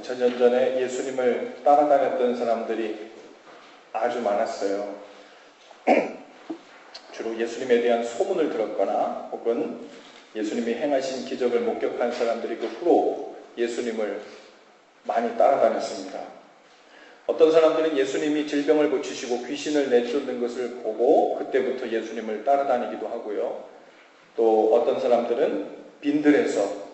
2000년 전에 예수님을 따라다녔던 사람들이 아주 많았어요. 주로 예수님에 대한 소문을 들었거나 혹은 예수님이 행하신 기적을 목격한 사람들이 그 후로 예수님을 많이 따라다녔습니다. 어떤 사람들은 예수님이 질병을 고치시고 귀신을 내쫓는 것을 보고 그때부터 예수님을 따라다니기도 하고요. 또 어떤 사람들은 빈들에서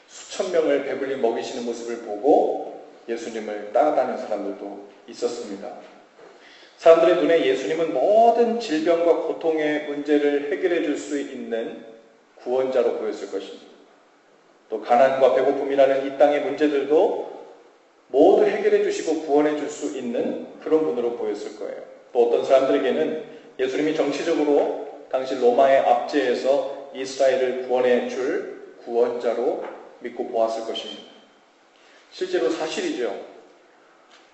수천 명을 배불리 먹이시는 모습을 보고 예수님을 따라다니는 사람들도 있었습니다. 사람들의 눈에 예수님은 모든 질병과 고통의 문제를 해결해 줄 수 있는 구원자로 보였을 것입니다. 또 가난과 배고픔이라는 이 땅의 문제들도 모두 해결해 주시고 구원해 줄 수 있는 그런 분으로 보였을 거예요. 또 어떤 사람들에게는 예수님이 정치적으로 당시 로마의 압제에서 이스라엘을 구원해 줄 구원자로 믿고 보았을 것입니다. 실제로 사실이죠.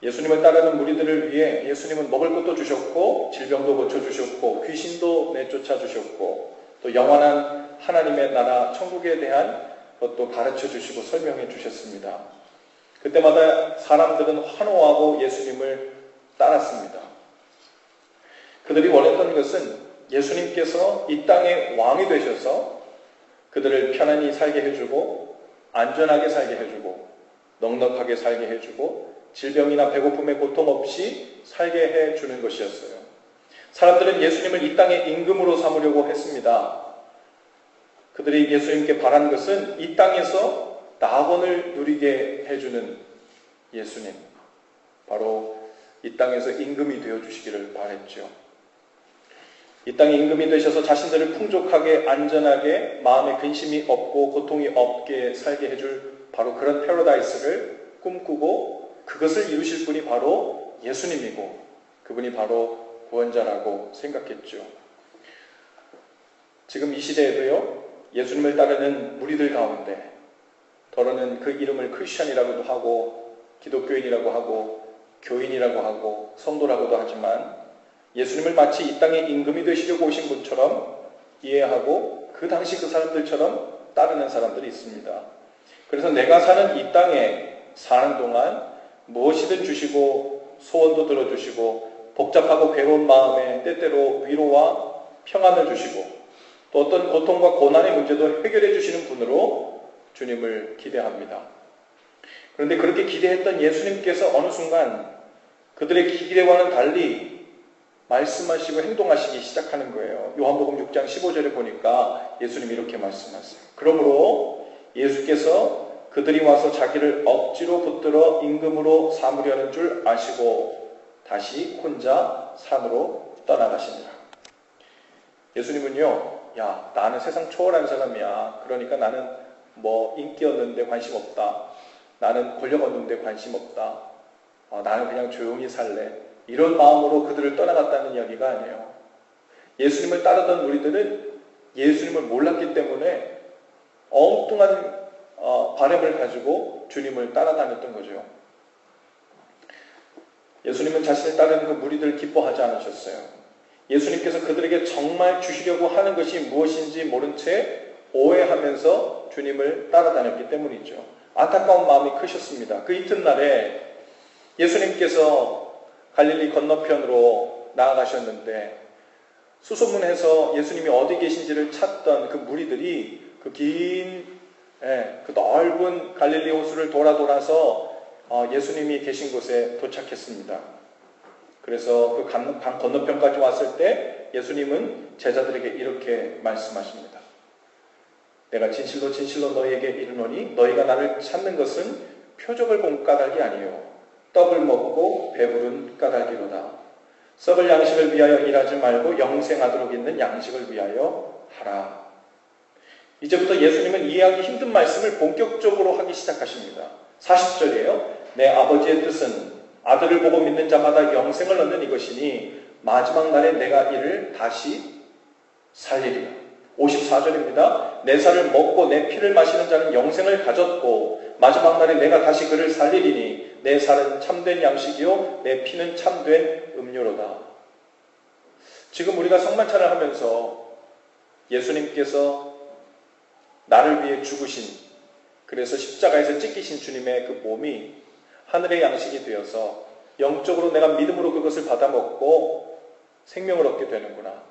예수님을 따르는 무리들을 위해 예수님은 먹을 것도 주셨고 질병도 고쳐주셨고 귀신도 내쫓아 주셨고 또 영원한 하나님의 나라 천국에 대한 것도 가르쳐 주시고 설명해 주셨습니다. 그때마다 사람들은 환호하고 예수님을 따랐습니다. 그들이 원했던 것은 예수님께서 이 땅의 왕이 되셔서 그들을 편안히 살게 해주고 안전하게 살게 해주고 넉넉하게 살게 해주고 질병이나 배고픔의 고통 없이 살게 해주는 것이었어요. 사람들은 예수님을 이 땅의 임금으로 삼으려고 했습니다. 그들이 예수님께 바란 것은 이 땅에서 낙원을 누리게 해주는 예수님, 바로 이 땅에서 임금이 되어주시기를 바랬죠. 이 땅의 임금이 되셔서 자신들을 풍족하게 안전하게 마음에 근심이 없고 고통이 없게 살게 해줄 바로 그런 패러다이스를 꿈꾸고 그것을 이루실 분이 바로 예수님이고 그분이 바로 구원자라고 생각했죠. 지금 이 시대에도요, 예수님을 따르는 무리들 가운데 더러는 그 이름을 크리스천이라고도 하고 기독교인이라고 하고 교인이라고 하고 성도라고도 하지만 예수님을 마치 이 땅의 임금이 되시려고 오신 분처럼 이해하고 그 당시 그 사람들처럼 따르는 사람들이 있습니다. 그래서 내가 사는 이 땅에 사는 동안 무엇이든 주시고 소원도 들어주시고 복잡하고 괴로운 마음에 때때로 위로와 평안을 주시고 또 어떤 고통과 고난의 문제도 해결해 주시는 분으로 주님을 기대합니다. 그런데 그렇게 기대했던 예수님께서 어느 순간 그들의 기대와는 달리 말씀하시고 행동하시기 시작하는 거예요. 요한복음 6장 15절에 보니까 예수님이 이렇게 말씀하세요. 그러므로 예수께서 그들이 와서 자기를 억지로 붙들어 임금으로 삼으려는 줄 아시고 다시 혼자 산으로 떠나가시니라. 예수님은요, 야, 나는 세상 초월한 사람이야. 그러니까 나는 뭐 인기 얻는데 관심 없다. 나는 권력 얻는데 관심 없다. 나는 그냥 조용히 살래. 이런 마음으로 그들을 떠나갔다는 이야기가 아니에요. 예수님을 따르던 우리들은 예수님을 몰랐기 때문에 엉뚱한 바람을 가지고 주님을 따라다녔던 거죠. 예수님은 자신을 따르는 그 무리들을 기뻐하지 않으셨어요. 예수님께서 그들에게 정말 주시려고 하는 것이 무엇인지 모른 채 오해하면서 주님을 따라다녔기 때문이죠. 안타까운 마음이 크셨습니다. 그 이튿날에 예수님께서 갈릴리 건너편으로 나아가셨는데 수소문해서 예수님이 어디 계신지를 찾던 그 무리들이 그 넓은 갈릴리 호수를 돌아서 예수님이 계신 곳에 도착했습니다. 그래서 그 강 건너편까지 왔을 때 예수님은 제자들에게 이렇게 말씀하십니다. 내가 진실로 진실로 너희에게 이르노니 너희가 나를 찾는 것은 표적을 본 까닭이 아니요 떡을 먹고 배부른 까닭이로다. 썩을 양식을 위하여 일하지 말고 영생하도록 있는 양식을 위하여 하라. 이제부터 예수님은 이해하기 힘든 말씀을 본격적으로 하기 시작하십니다. 40절이에요. 내 아버지의 뜻은 아들을 보고 믿는 자마다 영생을 얻는 이것이니 마지막 날에 내가 이를 다시 살리리라. 54절입니다. 내 살을 먹고 내 피를 마시는 자는 영생을 가졌고 마지막 날에 내가 다시 그를 살리리니 내 살은 참된 양식이요 내 피는 참된 음료로다. 지금 우리가 성만찬을 하면서 예수님께서 나를 위해 죽으신, 그래서 십자가에서 찢기신 주님의 그 몸이 하늘의 양식이 되어서 영적으로 내가 믿음으로 그것을 받아먹고 생명을 얻게 되는구나.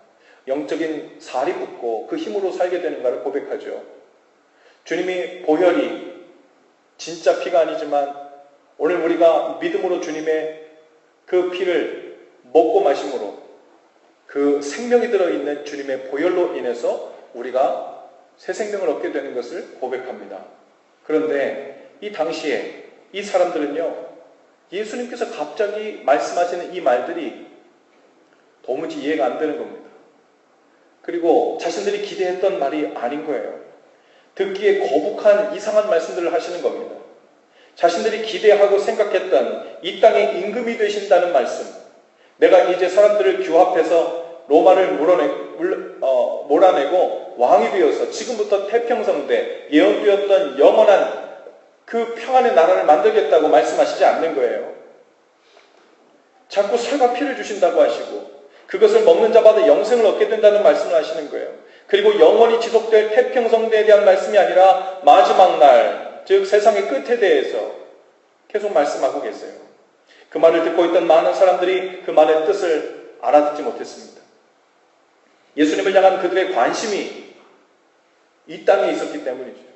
영적인 살이 붙고 그 힘으로 살게 되는가를 고백하죠. 주님이 보혈이 진짜 피가 아니지만 오늘 우리가 믿음으로 주님의 그 피를 먹고 마심으로 그 생명이 들어있는 주님의 보혈로 인해서 우리가 새 생명을 얻게 되는 것을 고백합니다. 그런데 이 당시에 이 사람들은요, 예수님께서 갑자기 말씀하시는 이 말들이 도무지 이해가 안 되는 겁니다. 그리고 자신들이 기대했던 말이 아닌 거예요. 듣기에 거북한 이상한 말씀들을 하시는 겁니다. 자신들이 기대하고 생각했던 이 땅의 임금이 되신다는 말씀, 내가 이제 사람들을 규합해서 로마를 몰아내고 왕이 되어서 지금부터 태평성대 예언되었던 영원한 그 평안의 나라를 만들겠다고 말씀하시지 않는 거예요. 자꾸 살과 피를 주신다고 하시고 그것을 먹는 자마다 영생을 얻게 된다는 말씀을 하시는 거예요. 그리고 영원히 지속될 태평성대에 대한 말씀이 아니라 마지막 날, 즉 세상의 끝에 대해서 계속 말씀하고 계세요. 그 말을 듣고 있던 많은 사람들이 그 말의 뜻을 알아듣지 못했습니다. 예수님을 향한 그들의 관심이 이 땅에 있었기 때문이죠.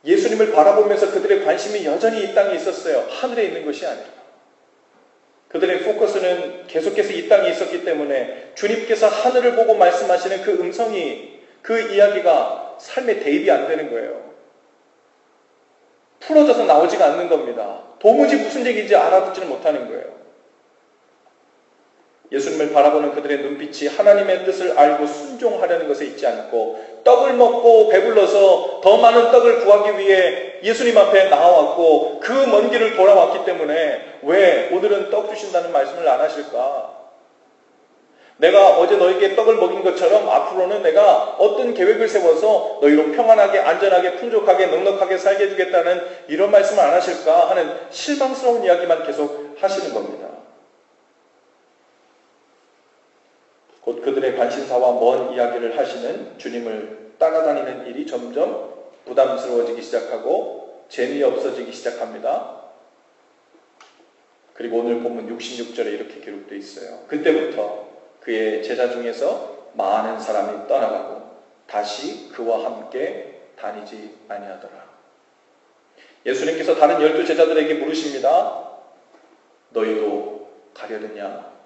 예수님을 바라보면서 그들의 관심이 여전히 이 땅에 있었어요. 하늘에 있는 것이 아니라. 그들의 포커스는 계속해서 이 땅에 있었기 때문에 주님께서 하늘을 보고 말씀하시는 그 음성이, 그 이야기가 삶에 대입이 안 되는 거예요. 풀어져서 나오지가 않는 겁니다. 도무지 무슨 얘기인지 알아듣지는 못하는 거예요. 예수님을 바라보는 그들의 눈빛이 하나님의 뜻을 알고 순종하려는 것에 있지 않고 떡을 먹고 배불러서 더 많은 떡을 구하기 위해 예수님 앞에 나와왔고 그 먼 길을 돌아왔기 때문에 왜 오늘은 떡 주신다는 말씀을 안 하실까? 내가 어제 너에게 떡을 먹인 것처럼 앞으로는 내가 어떤 계획을 세워서 너희로 평안하게 안전하게 풍족하게 넉넉하게 살게 해주겠다는 이런 말씀을 안 하실까 하는 실망스러운 이야기만 계속 하시는 겁니다. 곧 그들의 관심사와 먼 이야기를 하시는 주님을 따라다니는 일이 점점 부담스러워지기 시작하고 재미없어지기 시작합니다. 그리고 오늘 본문 66절에 이렇게 기록되어 있어요. 그때부터 그의 제자 중에서 많은 사람이 떠나가고 다시 그와 함께 다니지 아니하더라. 예수님께서 다른 12제자들에게 물으십니다. 너희도 가려느냐?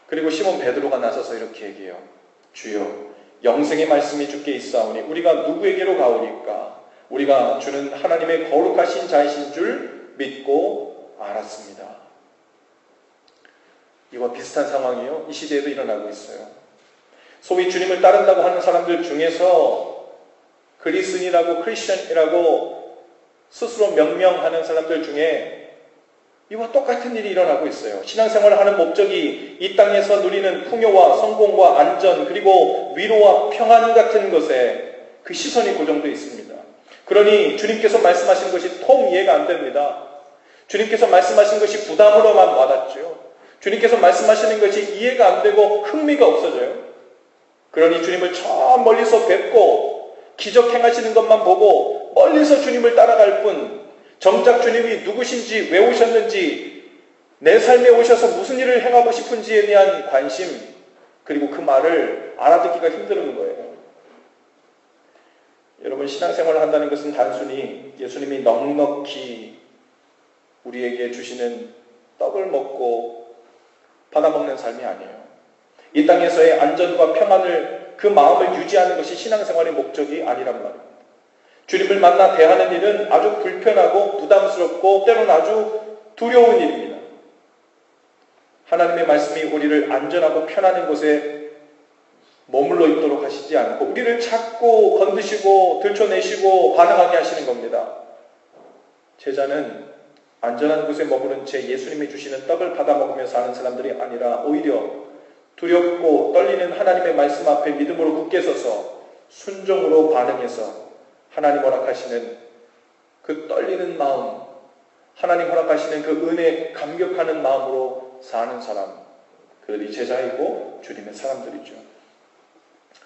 그리고 시몬 베드로가 나서서 이렇게 얘기해요. 주여, 영생의 말씀이 주께 있사오니 우리가 누구에게로 가오리까? 우리가 주는 하나님의 거룩하신 자이신 줄 믿고 알았습니다. 이와 비슷한 상황이요, 이 시대에도 일어나고 있어요. 소위 주님을 따른다고 하는 사람들 중에서 그리스인이라고 크리스천이라고 스스로 명명하는 사람들 중에 이와 똑같은 일이 일어나고 있어요. 신앙생활을 하는 목적이 이 땅에서 누리는 풍요와 성공과 안전 그리고 위로와 평안 같은 것에 그 시선이 고정되어 있습니다. 그러니 주님께서 말씀하신 것이 통 이해가 안 됩니다. 주님께서 말씀하신 것이 부담으로만 와닿죠. 주님께서 말씀하시는 것이 이해가 안 되고 흥미가 없어져요. 그러니 주님을 저 멀리서 뵙고 기적 행하시는 것만 보고 멀리서 주님을 따라갈 뿐 정작 주님이 누구신지 왜 오셨는지 내 삶에 오셔서 무슨 일을 행하고 싶은지에 대한 관심 그리고 그 말을 알아듣기가 힘든 거예요. 여러분, 신앙생활을 한다는 것은 단순히 예수님이 넉넉히 우리에게 주시는 떡을 먹고 받아먹는 삶이 아니에요. 이 땅에서의 안전과 평안을 그 마음을 유지하는 것이 신앙생활의 목적이 아니란 말입니다. 주님을 만나 대하는 일은 아주 불편하고 부담스럽고 때로는 아주 두려운 일입니다. 하나님의 말씀이 우리를 안전하고 편안한 곳에 머물러 있도록 하시지 않고 우리를 찾고 건드시고 들춰내시고 반응하게 하시는 겁니다. 제자는 안전한 곳에 머무른 채 예수님이 주시는 떡을 받아 먹으며 사는 사람들이 아니라 오히려 두렵고 떨리는 하나님의 말씀 앞에 믿음으로 굳게 서서 순종으로 반응해서 하나님 허락하시는 그 떨리는 마음, 하나님 허락하시는 그 은혜에 감격하는 마음으로 사는 사람, 그들이 제자이고 주님의 사람들이죠.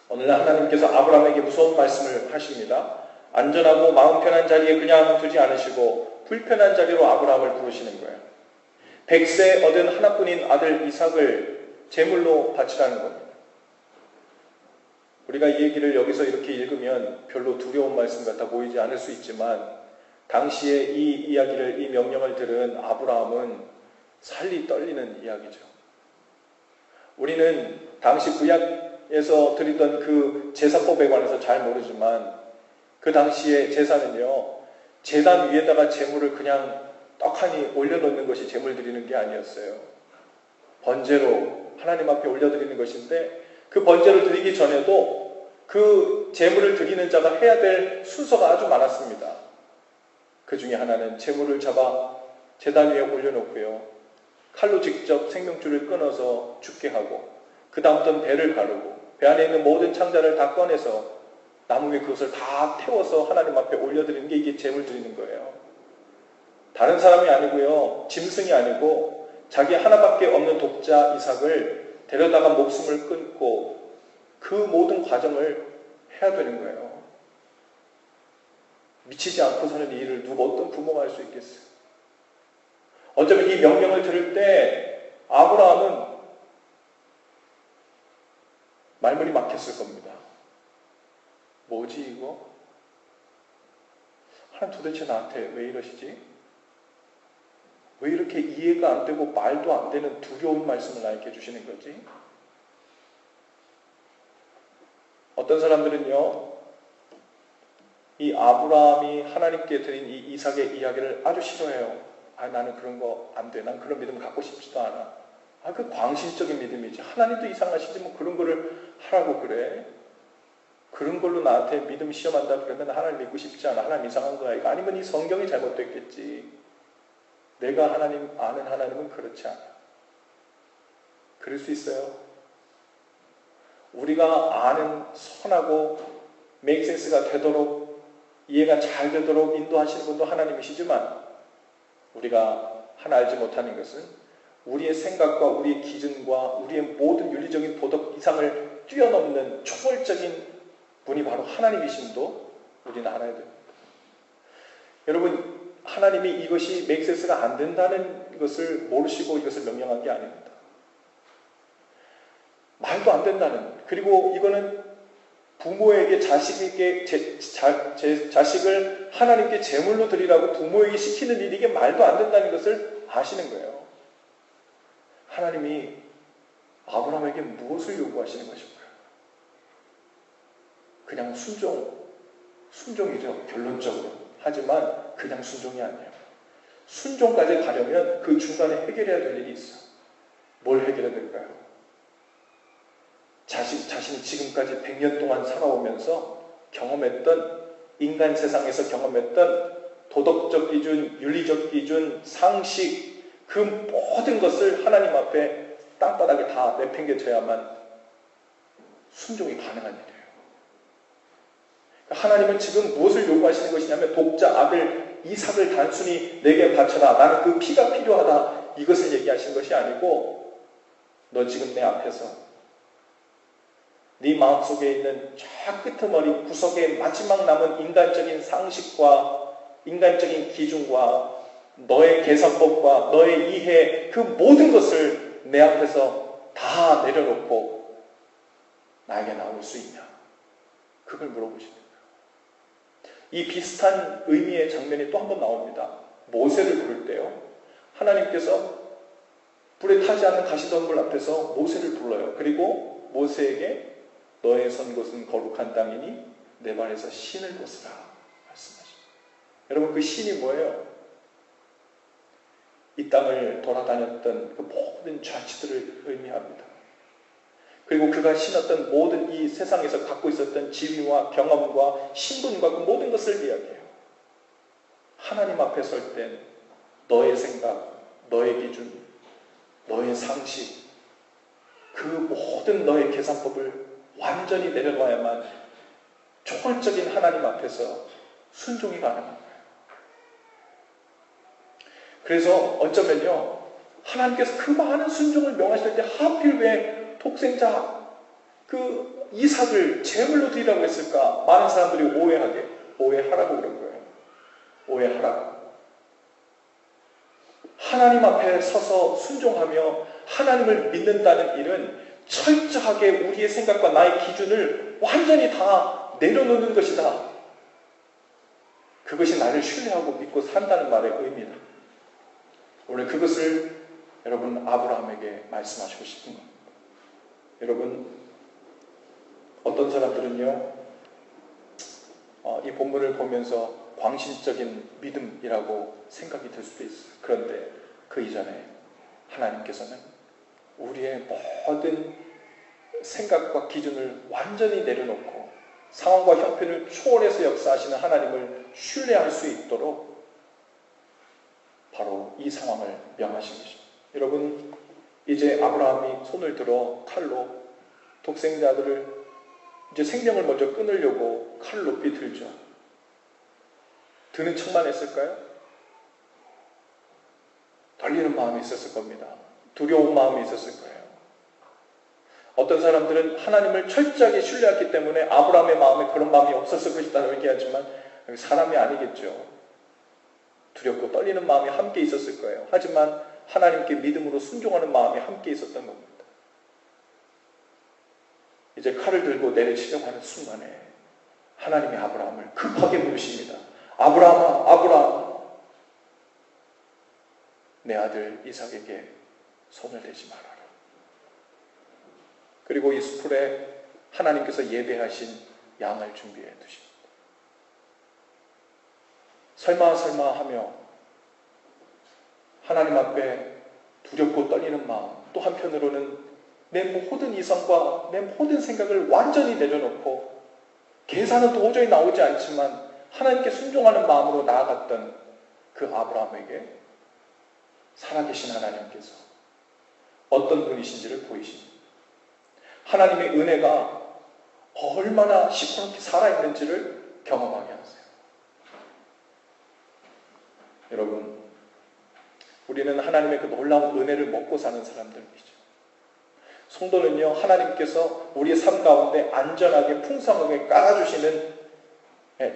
오늘날 하나님께서 아브라함에게 무서운 말씀을 하십니다. 안전하고 마음 편한 자리에 그냥 두지 않으시고 불편한 자리로 아브라함을 부르시는 거예요. 100세 얻은 하나뿐인 아들 이삭을 제물로 바치라는 겁니다. 우리가 이 얘기를 여기서 이렇게 읽으면 별로 두려운 말씀 같아 보이지 않을 수 있지만 당시에 이 이야기를, 이 명령을 들은 아브라함은 살이 떨리는 이야기죠. 우리는 당시 구약에서 드리던 그 제사법에 관해서 잘 모르지만 그 당시에 제사는요, 제단 위에다가 제물을 그냥 떡하니 올려놓는 것이 제물 드리는 게 아니었어요. 번제로 하나님 앞에 올려드리는 것인데 그 번제를 드리기 전에도 그 제물을 드리는 자가 해야 될 순서가 아주 많았습니다. 그 중에 하나는 제물을 잡아 제단 위에 올려놓고요, 칼로 직접 생명줄을 끊어서 죽게 하고 그 다음부터는 배를 가르고 배 안에 있는 모든 창자를 다 꺼내서 나무 위에 그것을 다 태워서 하나님 앞에 올려드리는 게 이게 제물 드리는 거예요. 다른 사람이 아니고요, 짐승이 아니고 자기 하나밖에 없는 독자 이삭을 데려다가 목숨을 끊고 그 모든 과정을 해야 되는 거예요. 미치지 않고서는 이 일을 어떤 부모가 할 수 있겠어요? 어쩌면 이 명령을 들을 때 아브라함은 말문이 막혔을 겁니다. 뭐지 이거? 하나님 도대체 나한테 왜 이러시지? 왜 이렇게 이해가 안 되고 말도 안 되는 두려운 말씀을 나에게 해주시는 거지? 어떤 사람들은요, 이 아브라함이 하나님께 드린 이 이삭의 이야기를 아주 싫어해요. 나는 그런 거 안 돼. 난 그런 믿음 갖고 싶지도 않아. 그 광신적인 믿음이지. 하나님도 이상하시지 뭐 그런 거를 하라고 그래. 그런 걸로 나한테 믿음 시험한다 그러면 하나님 믿고 싶지 않아. 하나님 이상한 거야. 아니면 이 성경이 잘못됐겠지. 내가 하나님 아는 하나님은 그렇지 않아. 그럴 수 있어요. 우리가 아는 선하고 make sense가 되도록, 이해가 잘 되도록 인도하시는 분도 하나님이시지만 우리가 하나 알지 못하는 것은 우리의 생각과 우리의 기준과 우리의 모든 윤리적인 도덕 이상을 뛰어넘는 초월적인 분이 바로 하나님이심도 우리는 알아야 됩니다. 여러분, 하나님이 이것이 make sense가 안 된다는 것을 모르시고 이것을 명령한 게 아닙니다. 말도 안 된다는, 그리고 이거는 부모에게 자식에게 자식을 하나님께 제물로 드리라고 부모에게 시키는 일이 이게 말도 안 된다는 것을 아시는 거예요. 하나님이 아브라함에게 무엇을 요구하시는 것일까요? 그냥 순종이죠, 결론적으로. 하지만 그냥 순종이 아니에요. 순종까지 가려면 그 중간에 해결해야 될 일이 있어요. 뭘 해결해야 될까요? 자신이 지금까지 100년 동안 살아오면서 경험했던, 인간 세상에서 경험했던 도덕적 기준, 윤리적 기준, 상식, 그 모든 것을 하나님 앞에 땅바닥에 다 내팽개쳐야만 순종이 가능한 일이에요. 하나님은 지금 무엇을 요구하시는 것이냐면 독자 아들 이삭을 단순히 내게 바쳐라, 나는 그 피가 필요하다, 이것을 얘기하시는 것이 아니고 너 지금 내 앞에서 네 마음속에 있는 저 끄트머리 구석에 마지막 남은 인간적인 상식과 인간적인 기준과 너의 계산법과 너의 이해, 그 모든 것을 내 앞에서 다 내려놓고 나에게 나올 수 있냐? 그걸 물어보십니다. 이 비슷한 의미의 장면이 또 한 번 나옵니다. 모세를 부를 때요, 하나님께서 불에 타지 않는 가시덤불 앞에서 모세를 불러요. 그리고 모세에게 너의 선 곳은 거룩한 땅이니 내 발에서 신을 벗으라 말씀하십니다. 여러분, 그 신이 뭐예요? 이 땅을 돌아다녔던 그 모든 좌치들을 의미합니다. 그리고 그가 신었던 모든 이 세상에서 갖고 있었던 지위와 경험과 신분과 그 모든 것을 이야기해요. 하나님 앞에 설 땐 너의 생각, 너의 기준, 너의 상식, 그 모든 너의 계산법을 완전히 내려놔야만 초월적인 하나님 앞에서 순종이 가능한 거예요. 그래서 어쩌면요, 하나님께서 그 많은 순종을 명하실 때 하필 왜 독생자 그 이삭을 제물로 드리라고 했을까? 많은 사람들이 오해하게, 오해하라고 그런 거예요. 오해하라고. 하나님 앞에 서서 순종하며 하나님을 믿는다는 일은 철저하게 우리의 생각과 나의 기준을 완전히 다 내려놓는 것이다. 그것이 나를 신뢰하고 믿고 산다는 말의 의미다. 오늘 그것을 여러분 아브라함에게 말씀하시고 싶은 겁니다. 여러분, 어떤 사람들은요, 이 본문을 보면서 광신적인 믿음이라고 생각이 들 수도 있어요. 그런데 그 이전에 하나님께서는 우리의 모든 생각과 기준을 완전히 내려놓고 상황과 형편을 초월해서 역사하시는 하나님을 신뢰할 수 있도록 바로 이 상황을 명하신 것입니다. 여러분, 이제 아브라함이 손을 들어 칼로 독생자들을 이제 생명을 먼저 끊으려고 칼을 높이 들죠. 드는 척만 했을까요? 떨리는 마음이 있었을 겁니다. 두려운 마음이 있었을 거예요. 어떤 사람들은 하나님을 철저하게 신뢰했기 때문에 아브라함의 마음에 그런 마음이 없었을 것이라고 얘기하지만 사람이 아니겠죠. 두렵고 떨리는 마음이 함께 있었을 거예요. 하지만 하나님께 믿음으로 순종하는 마음이 함께 있었던 겁니다. 이제 칼을 들고 내리치려고 하는 순간에 하나님이 아브라함을 급하게 부르십니다. 아브라함아, 아브라함, 내 아들 이삭에게 손을 대지 말아라. 그리고 이 숯불에 하나님께서 예배하신 양을 준비해 두십니다. 설마 하며 하나님 앞에 두렵고 떨리는 마음, 또 한편으로는 내 모든 이성과 내 모든 생각을 완전히 내려놓고 계산은 도저히 나오지 않지만 하나님께 순종하는 마음으로 나아갔던 그 아브라함에게 살아계신 하나님께서 어떤 분이신지를 보이십니다. 하나님의 은혜가 얼마나 시퍼렇게 살아있는지를 경험하게 하세요. 여러분, 우리는 하나님의 그 놀라운 은혜를 먹고 사는 사람들이죠. 성도는요, 하나님께서 우리의 삶 가운데 안전하게 풍성하게 깔아주시는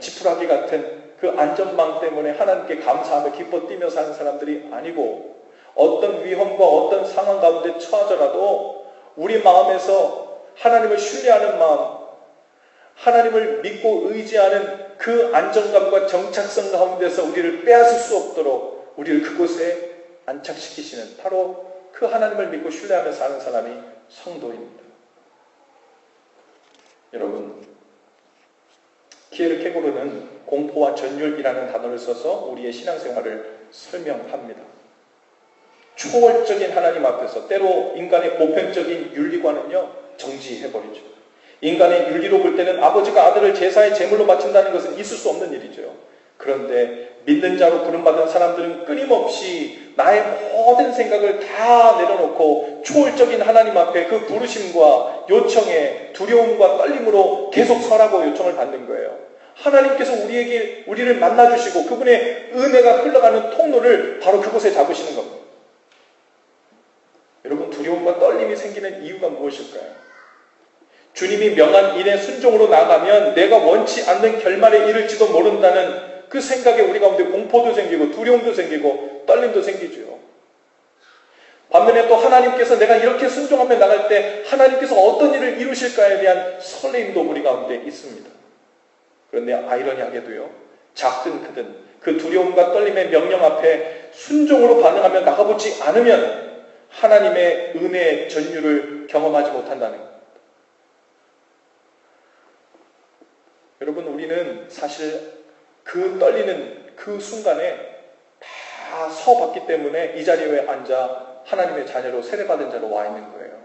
지푸라기 같은 그 안전망 때문에 하나님께 감사하며 기뻐 뛰며 사는 사람들이 아니고, 어떤 위험과 어떤 상황 가운데 처하더라도 우리 마음에서 하나님을 신뢰하는 마음, 하나님을 믿고 의지하는 그 안정감과 정착성 가운데서 우리를 빼앗을 수 없도록 우리를 그곳에 안착시키시는 바로 그 하나님을 믿고 신뢰하며 사는 사람이 성도입니다. 여러분, 키에르케고르는 공포와 전율이라는 단어를 써서 우리의 신앙생활을 설명합니다. 초월적인 하나님 앞에서 때로 인간의 보편적인 윤리관은요, 정지해버리죠. 인간의 윤리로 볼 때는 아버지가 아들을 제사의 제물로 바친다는 것은 있을 수 없는 일이죠. 그런데 믿는 자로 부름받은 사람들은 끊임없이 나의 모든 생각을 다 내려놓고 초월적인 하나님 앞에 그 부르심과 요청에 두려움과 떨림으로 계속 서라고 요청을 받는 거예요. 하나님께서 우리를 만나주시고 그분의 은혜가 흘러가는 통로를 바로 그곳에 잡으시는 겁니다. 여러분, 두려움과 떨림이 생기는 이유가 무엇일까요? 주님이 명한 일에 순종으로 나가면 내가 원치 않는 결말에 이를지도 모른다는 그 생각에 우리 가운데 공포도 생기고 두려움도 생기고 떨림도 생기죠. 반면에 또 하나님께서 내가 이렇게 순종하며 나갈 때 하나님께서 어떤 일을 이루실까에 대한 설레임도 우리 가운데 있습니다. 그런데 아이러니하게도요, 작든 크든 그 두려움과 떨림의 명령 앞에 순종으로 반응하며 나가보지 않으면 하나님의 은혜의 전율을 경험하지 못한다는 것. 여러분, 우리는 사실 그 떨리는 그 순간에 다 서봤기 때문에 이 자리에 앉아 하나님의 자녀로 세례받은 자로 와 있는 거예요.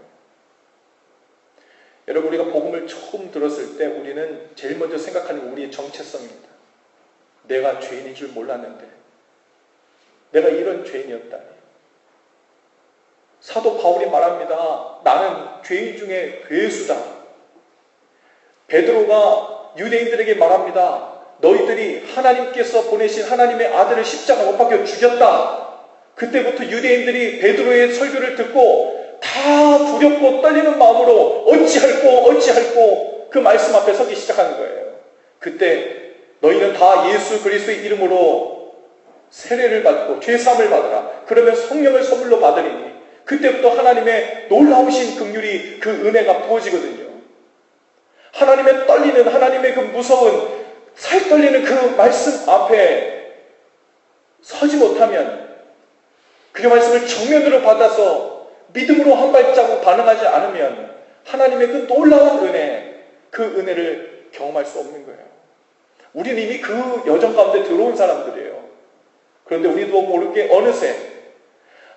여러분, 우리가 복음을 처음 들었을 때 우리는 제일 먼저 생각하는 우리의 정체성입니다. 내가 죄인인 줄 몰랐는데 내가 이런 죄인이었다니. 사도 바울이 말합니다. 나는 죄인 중에 괴수다. 베드로가 유대인들에게 말합니다. 너희들이 하나님께서 보내신 하나님의 아들을 십자가 못 박혀 죽였다. 그때부터 유대인들이 베드로의 설교를 듣고 다 두렵고 떨리는 마음으로 어찌할꼬 그 말씀 앞에 서기 시작하는 거예요. 그때 너희는 다 예수 그리스도의 이름으로 세례를 받고 죄사함을 받으라. 그러면 성령을 선물로 받으리니 그때부터 하나님의 놀라우신 긍휼이 그 은혜가 부어지거든요. 하나님의 떨리는, 하나님의 그 무서운 살 떨리는 그 말씀 앞에 서지 못하면, 그 말씀을 정면으로 받아서 믿음으로 한 발자국 반응하지 않으면 하나님의 그 놀라운 은혜, 그 은혜를 경험할 수 없는 거예요. 우리는 이미 그 여정 가운데 들어온 사람들이에요. 그런데 우리도 모르게 어느새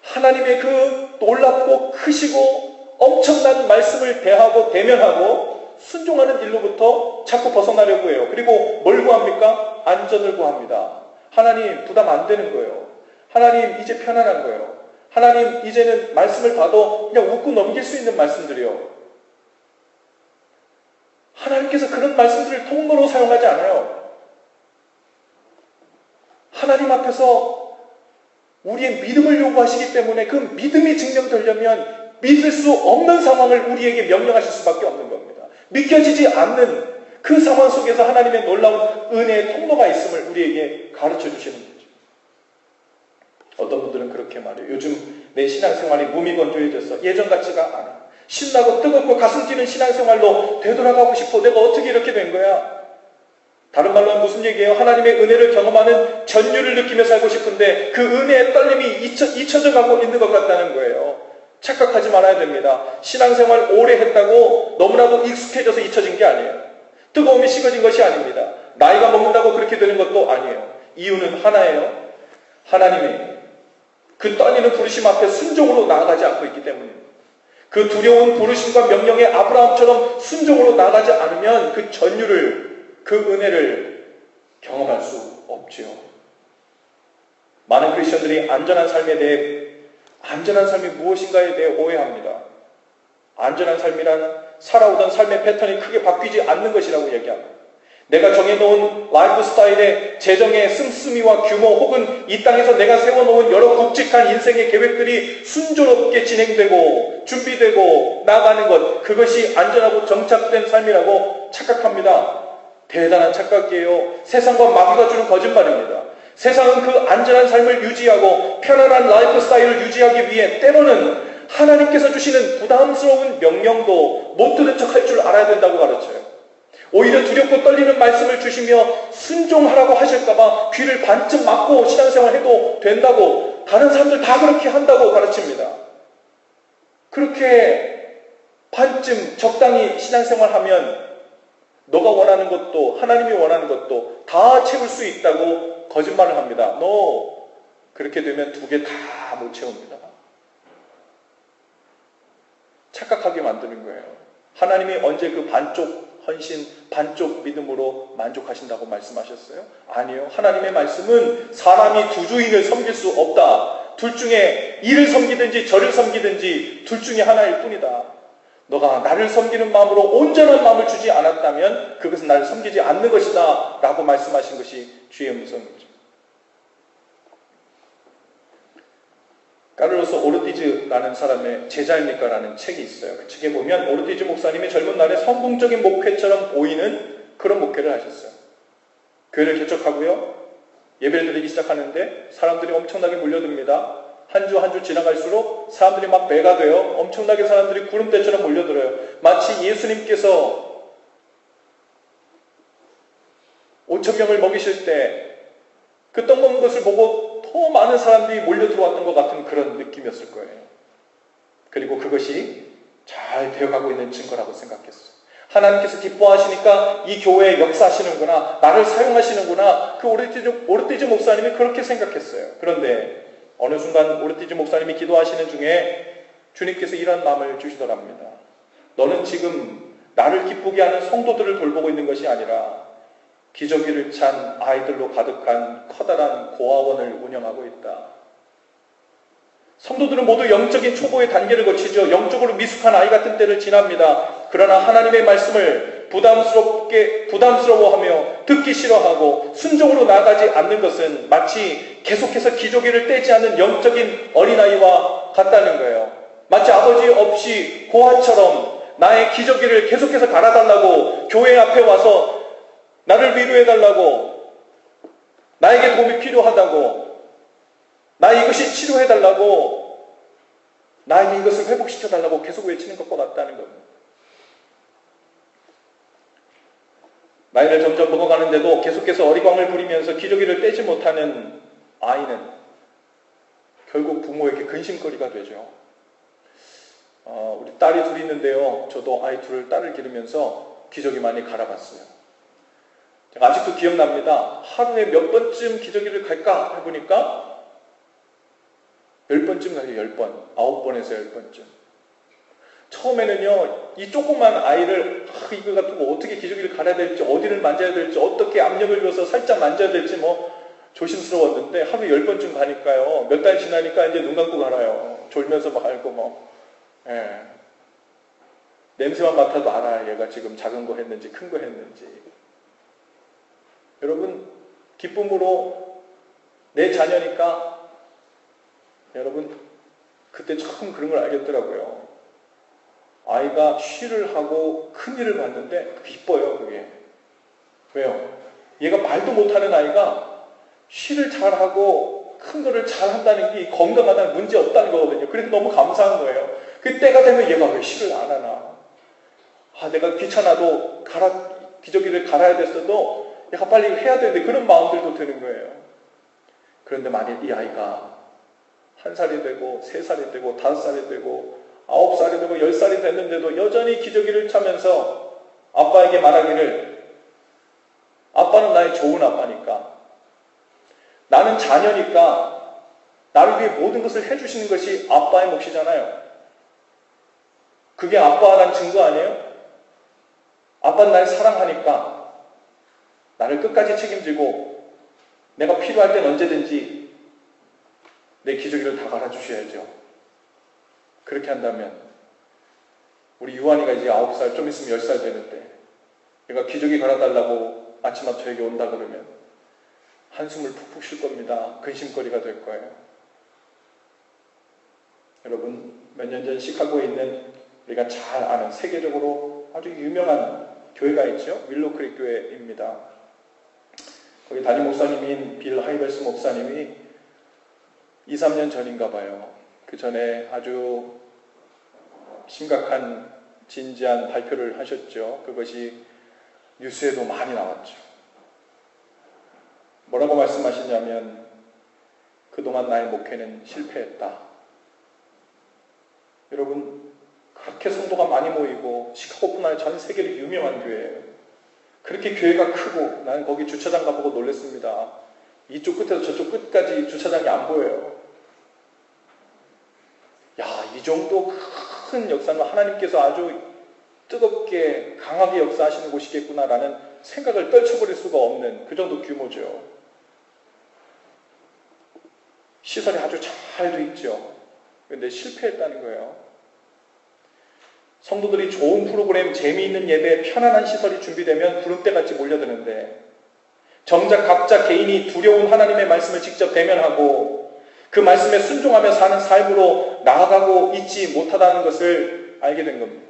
하나님의 그 놀랍고 크시고 엄청난 말씀을 대하고 대면하고 순종하는 일로부터 자꾸 벗어나려고 해요. 그리고 뭘 구합니까? 안전을 구합니다. 하나님 부담 안 되는 거예요. 하나님 이제 편안한 거예요. 하나님 이제는 말씀을 봐도 그냥 웃고 넘길 수 있는 말씀들이요. 하나님께서 그런 말씀들을 통로로 사용하지 않아요. 하나님 앞에서 우리의 믿음을 요구하시기 때문에 그 믿음이 증명되려면 믿을 수 없는 상황을 우리에게 명령하실 수밖에 없는 겁니다. 믿겨지지 않는 그 상황 속에서 하나님의 놀라운 은혜의 통로가 있음을 우리에게 가르쳐 주시는 거죠. 어떤 분들은 그렇게 말해요. 요즘 내 신앙생활이 무미건조해져서 예전 같지가 않아. 신나고 뜨겁고 가슴 뛰는 신앙생활로 되돌아가고 싶어. 내가 어떻게 이렇게 된 거야? 다른 말로 하면 무슨 얘기예요? 하나님의 은혜를 경험하는 전율을 느끼며 살고 싶은데 그 은혜의 떨림이 잊혀져 가고 있는 것 같다는 거예요. 착각하지 말아야 됩니다. 신앙생활 오래 했다고 너무나도 익숙해져서 잊혀진 게 아니에요. 뜨거움이 식어진 것이 아닙니다. 나이가 먹는다고 그렇게 되는 것도 아니에요. 이유는 하나예요. 하나님의 그 떨리는 부르심 앞에 순종으로 나아가지 않고 있기 때문입니다. 그 두려운 부르심과 명령에 아브라함처럼 순종으로 나아가지 않으면 그 전율을, 그 은혜를 경험할 수 없지요. 많은 크리스천들이 안전한 삶이 무엇인가에 대해 오해합니다. 안전한 삶이란 살아오던 삶의 패턴이 크게 바뀌지 않는 것이라고 얘기합니다. 내가 정해놓은 라이프 스타일의 재정의 씀씀이와 규모 혹은 이 땅에서 내가 세워놓은 여러 굵직한 인생의 계획들이 순조롭게 진행되고 준비되고 나가는 것, 그것이 안전하고 정착된 삶이라고 착각합니다. 대단한 착각이에요. 세상과 마귀가 주는 거짓말입니다. 세상은 그 안전한 삶을 유지하고 편안한 라이프 스타일을 유지하기 위해 때로는 하나님께서 주시는 부담스러운 명령도 못 들은 척 할 줄 알아야 된다고 가르쳐요. 오히려 두렵고 떨리는 말씀을 주시며 순종하라고 하실까봐 귀를 반쯤 막고 신앙생활 해도 된다고, 다른 사람들 다 그렇게 한다고 가르칩니다. 그렇게 반쯤 적당히 신앙생활 하면 너가 원하는 것도 하나님이 원하는 것도 다 채울 수 있다고 거짓말을 합니다. 너 그렇게 되면 두 개 다 못 채웁니다. 착각하게 만드는 거예요. 하나님이 언제 그 반쪽 헌신, 반쪽 믿음으로 만족하신다고 말씀하셨어요? 아니요. 하나님의 말씀은 사람이 두 주인을 섬길 수 없다. 둘 중에 이를 섬기든지 저를 섬기든지 둘 중에 하나일 뿐이다. 너가 나를 섬기는 마음으로 온전한 마음을 주지 않았다면 그것은 나를 섬기지 않는 것이다 라고 말씀하신 것이 주의 음성이죠. 까르로스 오르티즈라는 사람의 제자입니까? 라는 책이 있어요. 그 책에 보면 오르티즈 목사님이 젊은 날에 성공적인 목회처럼 보이는 그런 목회를 하셨어요. 교회를 개척하고요. 예배를 드리기 시작하는데 사람들이 엄청나게 몰려듭니다. 한 주 한 주 지나갈수록 사람들이 막 배가 돼요. 엄청나게 사람들이 구름대처럼 몰려들어요. 마치 예수님께서 5,000명을 먹이실 때 그 떡 먹는 것을 보고 더 많은 사람들이 몰려 들어왔던 것 같은 그런 느낌이었을 거예요. 그리고 그것이 잘 되어가고 있는 증거라고 생각했어요. 하나님께서 기뻐하시니까 이 교회에 역사하시는구나, 나를 사용하시는구나, 그 오르티즈 목사님이 그렇게 생각했어요. 그런데 어느 순간 오르티즈 목사님이 기도하시는 중에 주님께서 이런 마음을 주시더랍니다. 너는 지금 나를 기쁘게 하는 성도들을 돌보고 있는 것이 아니라 기저귀를 찬 아이들로 가득한 커다란 고아원을 운영하고 있다. 성도들은 모두 영적인 초보의 단계를 거치죠. 영적으로 미숙한 아이 같은 때를 지납니다. 그러나 하나님의 말씀을 부담스러워하며 듣기 싫어하고 순종으로 나아가지 않는 것은 마치 계속해서 기저귀를 떼지 않는 영적인 어린아이와 같다는 거예요. 마치 아버지 없이 고아처럼 나의 기저귀를 계속해서 갈아달라고 교회 앞에 와서 나를 위로해달라고 나에게 도움이 필요하다고, 나 이것이 치료해달라고, 나에게 이것을 회복시켜달라고 계속 외치는 것과 같다는 겁니다. 나이를 점점 먹어가는데도 계속해서 어리광을 부리면서 기저귀를 떼지 못하는 아이는 결국 부모에게 근심거리가 되죠. 우리 딸이 둘이 있는데요. 저도 아이 둘을 딸을 기르면서 기저귀 많이 갈아봤어요. 제가 아직도 기억납니다. 하루에 몇 번쯤 기저귀를 갈까 해보니까 10번쯤 가요. 10번. 9번에서 10번쯤. 처음에는요, 이 조그만 아이를 이거 가지고 어떻게 기저귀를 갈아야 될지, 어디를 만져야 될지, 어떻게 압력을 줘서 살짝 만져야 될지 조심스러웠는데 하루 10번쯤 가니까요, 몇 달 지나니까 이제 눈 감고 갈아요. 졸면서 막 갈고 예. 냄새만 맡아도 알아요. 얘가 지금 작은 거 했는지 큰 거 했는지. 여러분, 기쁨으로 내 자녀니까 여러분 그때 처음 그런 걸 알겠더라고요. 아이가 쉬를 하고 큰 일을 봤는데 기뻐요. 그게. 왜요? 얘가 말도 못하는 아이가 쉬를 잘하고 큰 거를 잘한다는 게 건강하다는 문제 없다는 거거든요. 그래서 너무 감사한 거예요. 그 때가 되면 얘가 왜 쉬를 안 하나? 내가 귀찮아도 기저귀를 갈아야 됐어도 얘가 빨리 해야 되는데 그런 마음들도 드는 거예요. 그런데 만약 이 아이가 1살이 되고 3살이 되고 5살이 되고 9살이 되고 10살이 됐는데도 여전히 기저귀를 차면서 아빠에게 말하기를, 아빠는 나의 좋은 아빠니까, 나는 자녀니까 나를 위해 모든 것을 해주시는 것이 아빠의 몫이잖아요. 그게 아빠란 증거 아니에요? 아빠는 날 사랑하니까 나를 끝까지 책임지고 내가 필요할 땐 언제든지 내 기저귀를 다 갈아주셔야죠. 그렇게 한다면 우리 유한이가 이제 9살, 좀 있으면 10살 되는데 얘가 기저귀 갈아달라고 아침마다 저에게 온다 그러면 한숨을 푹푹 쉴 겁니다. 근심거리가 될 거예요. 여러분, 몇 년 전 시카고에 있는 우리가 잘 아는 세계적으로 아주 유명한 교회가 있죠. 윌로크릭 교회입니다. 거기 담임 목사님인 빌 하이벨스 목사님이 2, 3년 전인가 봐요. 그 전에 아주 심각한 진지한 발표를 하셨죠. 그것이 뉴스에도 많이 나왔죠. 뭐라고 말씀하시냐면, 그동안 나의 목회는 실패했다. 여러분, 그렇게 성도가 많이 모이고 시카고뿐 아니라 전 세계로 유명한 교회예요. 그렇게 교회가 크고 나는 거기 주차장 가보고 놀랐습니다. 이쪽 끝에서 저쪽 끝까지 주차장이 안 보여요. 이 정도 큰 역사는 하나님께서 아주 뜨겁게 강하게 역사하시는 곳이겠구나라는 생각을 떨쳐버릴 수가 없는 그 정도 규모죠. 시설이 아주 잘 돼 있죠. 그런데 실패했다는 거예요. 성도들이 좋은 프로그램, 재미있는 예배, 편안한 시설이 준비되면 구름대같이 몰려드는데 정작 각자 개인이 두려운 하나님의 말씀을 직접 대면하고 그 말씀에 순종하며 사는 삶으로 나아가고 있지 못하다는 것을 알게 된 겁니다.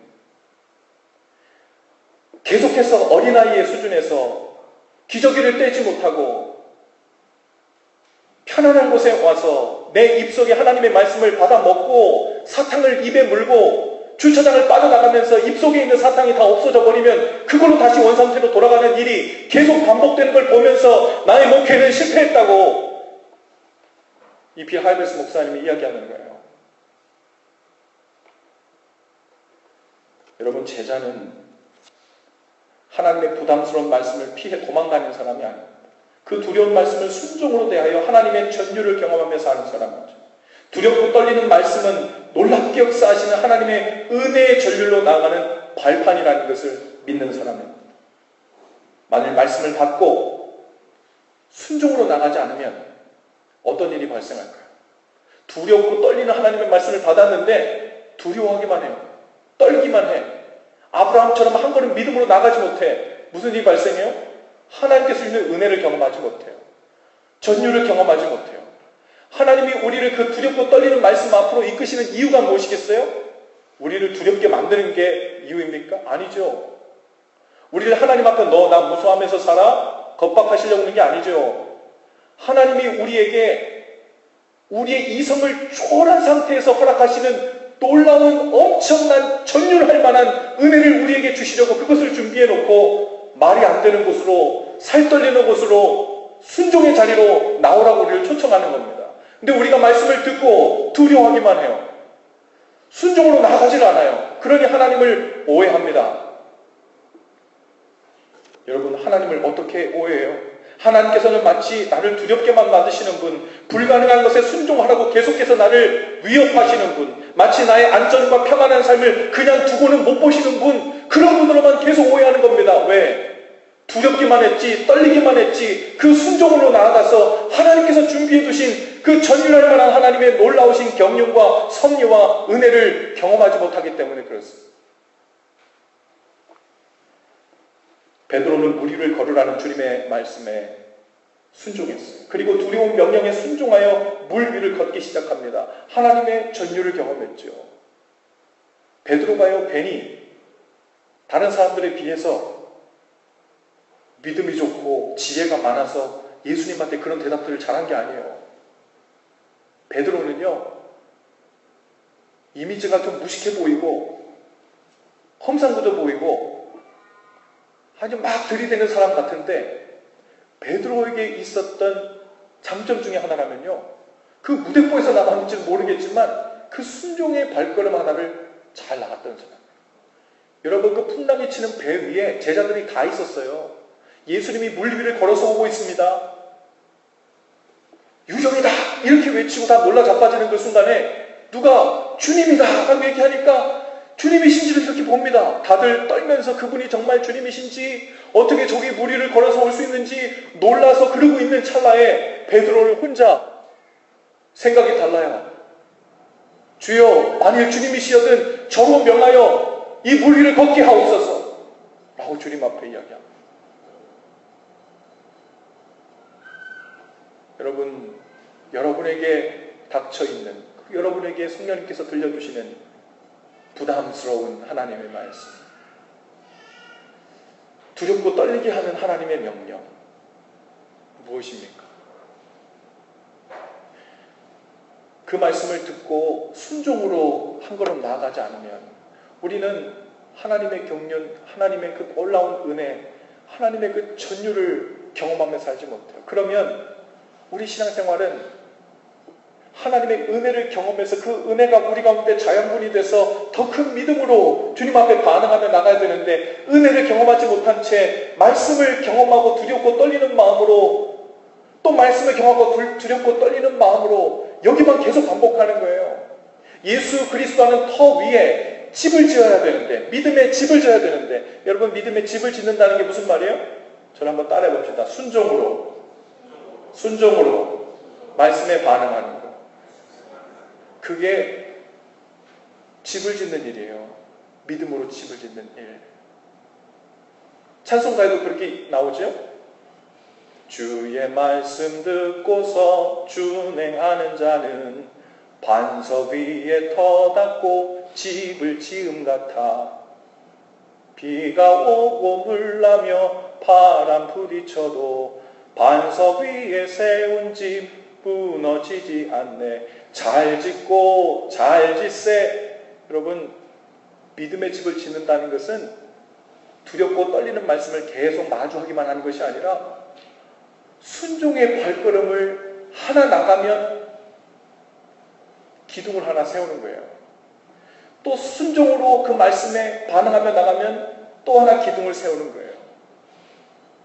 계속해서 어린아이의 수준에서 기저귀를 떼지 못하고 편안한 곳에 와서 내 입속에 하나님의 말씀을 받아 먹고 사탕을 입에 물고 주차장을 빠져나가면서 입속에 있는 사탕이 다 없어져 버리면 그걸로 다시 원상태로 돌아가는 일이 계속 반복되는 걸 보면서 나의 목회는 실패했다고 이 빌 하이벨스 목사님이 이야기하는 거예요. 여러분, 제자는 하나님의 부담스러운 말씀을 피해 도망가는 사람이 아닙니다. 그 두려운 말씀을 순종으로 대하여 하나님의 전율을 경험하며 사는 사람이죠. 두렵고 떨리는 말씀은 놀랍게 역사하시는 하나님의 은혜의 전율로 나아가는 발판이라는 것을 믿는 사람입니다. 만일 말씀을 받고 순종으로 나가지 않으면 어떤 일이 발생할까요? 두렵고 떨리는 하나님의 말씀을 받았는데 두려워하기만 해요. 떨기만 해. 아브라함처럼 한 걸음 믿음으로 나가지 못해. 무슨 일이 발생해요? 하나님께서 주시는 은혜를 경험하지 못해요. 전율을 경험하지 못해요. 하나님이 우리를 그 두렵고 떨리는 말씀 앞으로 이끄시는 이유가 무엇이겠어요? 우리를 두렵게 만드는 게 이유입니까? 아니죠. 우리를 하나님 앞에 너 나 무서워하면서 살아? 겁박하시려고 하는 게 아니죠. 하나님이 우리에게 우리의 이성을 초월한 상태에서 허락하시는 놀라운 엄청난 전율할 만한 은혜를 우리에게 주시려고 그것을 준비해 놓고 말이 안 되는 곳으로, 살 떨리는 곳으로, 순종의 자리로 나오라고 우리를 초청하는 겁니다. 근데 우리가 말씀을 듣고 두려워하기만 해요. 순종으로 나아가질 않아요. 그러니 하나님을 오해합니다. 여러분, 하나님을 어떻게 오해해요? 하나님께서는 마치 나를 두렵게만 만드시는 분, 불가능한 것에 순종하라고 계속해서 나를 위협하시는 분, 마치 나의 안전과 평안한 삶을 그냥 두고는 못 보시는 분, 그런 분으로만 계속 오해하는 겁니다. 왜? 두렵기만 했지, 떨리기만 했지, 그 순종으로 나아가서 하나님께서 준비해 두신 그 전율할 만한 하나님의 놀라우신 경륜과 섭리와 은혜를 경험하지 못하기 때문에 그렇습니다. 베드로는 물 위를 걸으라는 주님의 말씀에 순종했어요. 그리고 두려운 명령에 순종하여 물 위를 걷기 시작합니다. 하나님의 전율을 경험했죠. 베드로가요, 괜히 다른 사람들에 비해서 믿음이 좋고 지혜가 많아서 예수님한테 그런 대답들을 잘한 게 아니에요. 베드로는요, 이미지가 좀 무식해 보이고 험상궂어 보이고 아주 막 들이대는 사람 같은데, 베드로에게 있었던 장점 중에 하나라면요, 그 무대포에서 나왔는지는 모르겠지만 그 순종의 발걸음 하나를 잘 나갔던 사람. 여러분, 그 풍랑이 치는 배 위에 제자들이 다 있었어요. 예수님이 물 위를 걸어서 오고 있습니다. 유정이다! 이렇게 외치고 다 놀라 자빠지는 그 순간에 누가 주님이다! 라고 얘기하니까 주님이신지를 이렇게 봅니다. 다들 떨면서 그분이 정말 주님이신지, 어떻게 저기 물 위를 걸어서 올 수 있는지 놀라서 그러고 있는 찰나에 베드로는 혼자 생각이 달라요. 주여, 만일 주님이시여든 저로 명하여 이 물 위를 걷게 하옵소서 라고 주님 앞에 이야기합니다. 여러분, 여러분에게 닥쳐있는, 여러분에게 성령님께서 들려주시는 부담스러운 하나님의 말씀, 두렵고 떨리게 하는 하나님의 명령, 무엇입니까? 그 말씀을 듣고 순종으로 한 걸음 나아가지 않으면 우리는 하나님의 경륜, 하나님의 그 놀라운 은혜, 하나님의 그 전율을 경험하며 살지 못해요. 그러면 우리 신앙생활은 하나님의 은혜를 경험해서 그 은혜가 우리 가운데 자양분이 돼서 더 큰 믿음으로 주님 앞에 반응하며 나가야 되는데, 은혜를 경험하지 못한 채 말씀을 경험하고 두렵고 떨리는 마음으로, 또 말씀을 경험하고 두렵고 떨리는 마음으로 여기만 계속 반복하는 거예요. 예수 그리스도라는 터 위에 집을 지어야 되는데, 믿음의 집을 지어야 되는데, 여러분, 믿음의 집을 짓는다는 게 무슨 말이에요? 저를 한번 따라해 봅시다. 순종으로 말씀에 반응하는 거. 그게 집을 짓는 일이에요. 믿음으로 집을 짓는 일. 찬송가에도 그렇게 나오죠? 주의 말씀 듣고서 준행하는 자는 반석 위에 터 닦고 집을 지음 같아. 비가 오고 물나며 바람 부딪혀도 반석 위에 세운 집 무너지지 않네. 잘 짓고 잘 짓세. 여러분, 믿음의 집을 짓는다는 것은 두렵고 떨리는 말씀을 계속 마주하기만 하는 것이 아니라 순종의 발걸음을 하나 나가면 기둥을 하나 세우는 거예요. 또 순종으로 그 말씀에 반응하며 나가면 또 하나 기둥을 세우는 거예요.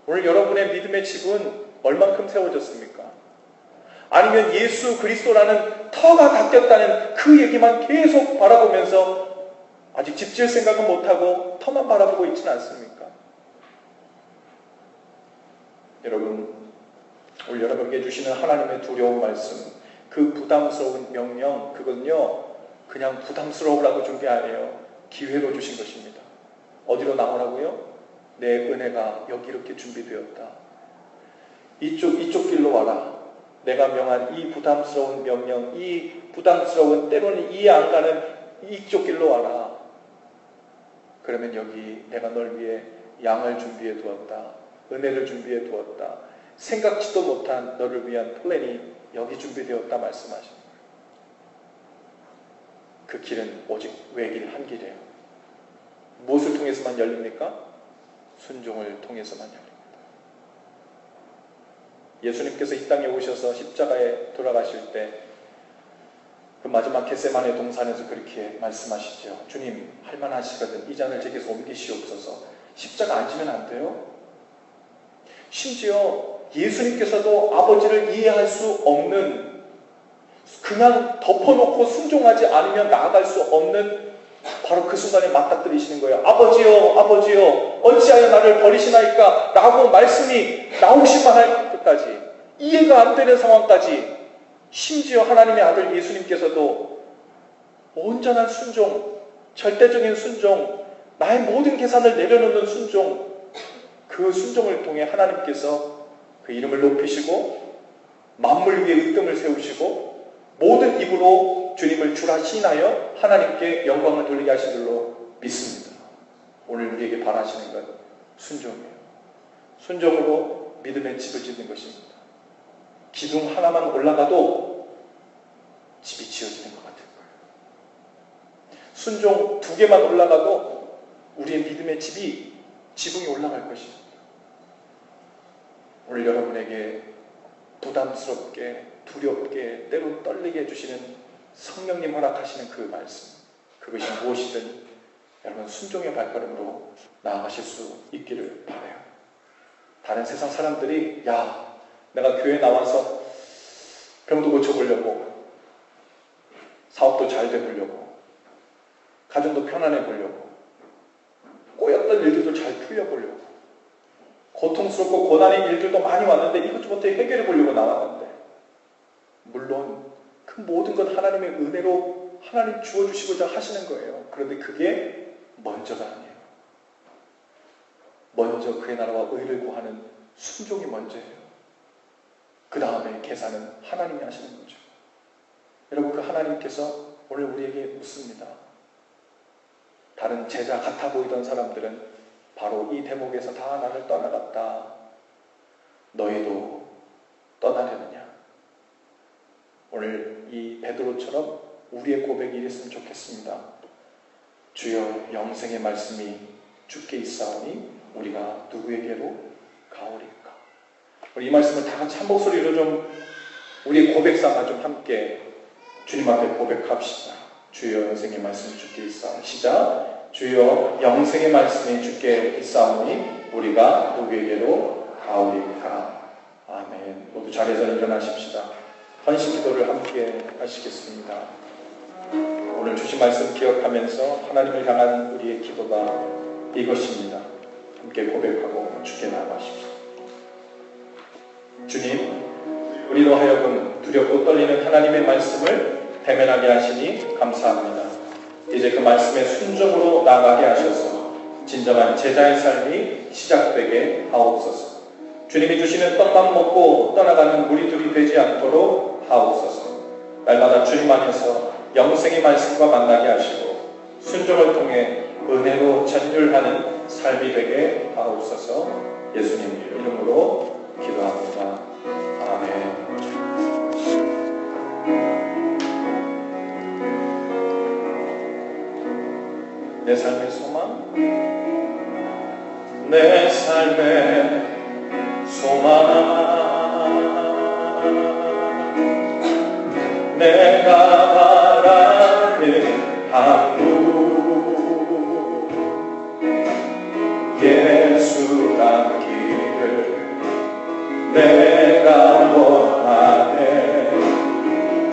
오늘 여러분의 믿음의 집은 얼만큼 세워졌습니까? 아니면 예수 그리스도라는 터가 닦였다는 그 얘기만 계속 바라보면서 아직 집 지을 생각은 못하고 터만 바라보고 있지는 않습니까? 여러분, 오늘 여러분에게 주시는 하나님의 두려운 말씀, 그 부담스러운 명령, 그건요, 그냥 부담스러우라고 준 게 아니에요. 기회로 주신 것입니다. 어디로 나오라고요? 내 은혜가 여기 이렇게 준비되었다. 이쪽 길로 와라. 내가 명한 이 부담스러운 명령, 이 부담스러운, 때로는 이해 안 가는 이쪽 길로 와라. 그러면 여기 내가 널 위해 양을 준비해 두었다. 은혜를 준비해 두었다. 생각지도 못한 너를 위한 플랜이 여기 준비되었다 말씀하시는 거예요. 그 길은 오직 외길 한 길이에요. 무엇을 통해서만 열립니까? 순종을 통해서만 열립니다. 예수님께서 이 땅에 오셔서 십자가에 돌아가실 때 그 마지막 겟세마네 동산에서 그렇게 말씀하시죠. 주님, 할만하시거든 이 잔을 제게서 옮기시옵소서. 십자가 안 지면 안 돼요? 심지어 예수님께서도 아버지를 이해할 수 없는, 그냥 덮어놓고 순종하지 않으면 나아갈 수 없는 바로 그 순간에 맞닥뜨리시는 거예요. 아버지여, 아버지여, 어찌하여 나를 버리시나이까? 라고 말씀이 나오시만 할 것까지, 이해가 안 되는 상황까지, 심지어 하나님의 아들 예수님께서도 온전한 순종, 절대적인 순종, 나의 모든 계산을 내려놓는 순종, 그 순종을 통해 하나님께서 그 이름을 높이시고 만물 위에 으뜸을 세우시고 모든 입으로 주님을 주라 시인하여 하나님께 영광을 돌리게 하신 줄로 믿습니다. 오늘 우리에게 바라시는 건 순종이에요. 순종으로 믿음의 집을 짓는 것입니다. 기둥 하나만 올라가도 집이 지어지는 것 같은 거예요. 순종 2개만 올라가도 우리의 믿음의 지붕이 올라갈 것입니다. 오늘 여러분에게 부담스럽게, 두렵게, 때로 떨리게 해주시는 성령님 허락하시는 그 말씀, 그것이 무엇이든 여러분 순종의 발걸음으로 나아가실 수 있기를 바라요. 다른 세상 사람들이 야, 내가 교회 나와서 병도 고쳐보려고, 사업도 잘 되보려고, 가정도 편안해 보려고, 꼬였던 일들도 잘 풀려보려고, 고통스럽고 고난의 일들도 많이 왔는데 이것저것 해결해 보려고 나왔는데, 물론 그 모든 것 하나님의 은혜로 하나님 주어주시고자 하시는 거예요. 그런데 그게 먼저가 아니에요. 먼저 그의 나라와 의를 구하는 순종이 먼저예요. 그 다음에 계산은 하나님이 하시는 거죠. 여러분, 그 하나님께서 오늘 우리에게 묻습니다. 다른 제자 같아 보이던 사람들은 바로 이 대목에서 다 나를 떠나갔다. 너희도 떠나려느냐? 오늘 이 베드로처럼 우리의 고백이 이랬으면 좋겠습니다. 주여, 영생의 말씀이 주께 있사오니 우리가 누구에게로 가오리까? 우리 이 말씀을 다 같이 한 목소리로 좀 우리의 고백사가 좀 함께 주님 앞에 고백합시다. 주여, 영생의 말씀이 주께 있사오니. 시작. 주여, 영생의 말씀이 주께 있사오니 우리가 누구에게로 가오리까? 아멘. 모두 자리에서 일어나십시다. 헌신 기도를 함께 하시겠습니다. 오늘 주신 말씀 기억하면서 하나님을 향한 우리의 기도가 이것입니다. 함께 고백하고 주께 나아가십시오. 주님, 우리로 하여금 두렵고 떨리는 하나님의 말씀을 대면하게 하시니 감사합니다. 이제 그 말씀에 순종으로 나아가게 하셔서 진정한 제자의 삶이 시작되게 하옵소서. 주님이 주시는 떡만 먹고 떠나가는 무리들이 되지 않도록 하옵소서. 날마다 주님 안에서 영생의 말씀과 만나게 하시고 순종을 통해 은혜로 전율하는 삶이 되게 하옵소서. 예수님 이름으로 기도합니다. 아멘. 내 삶의 소망, 내 삶의 소망, 내가 바라는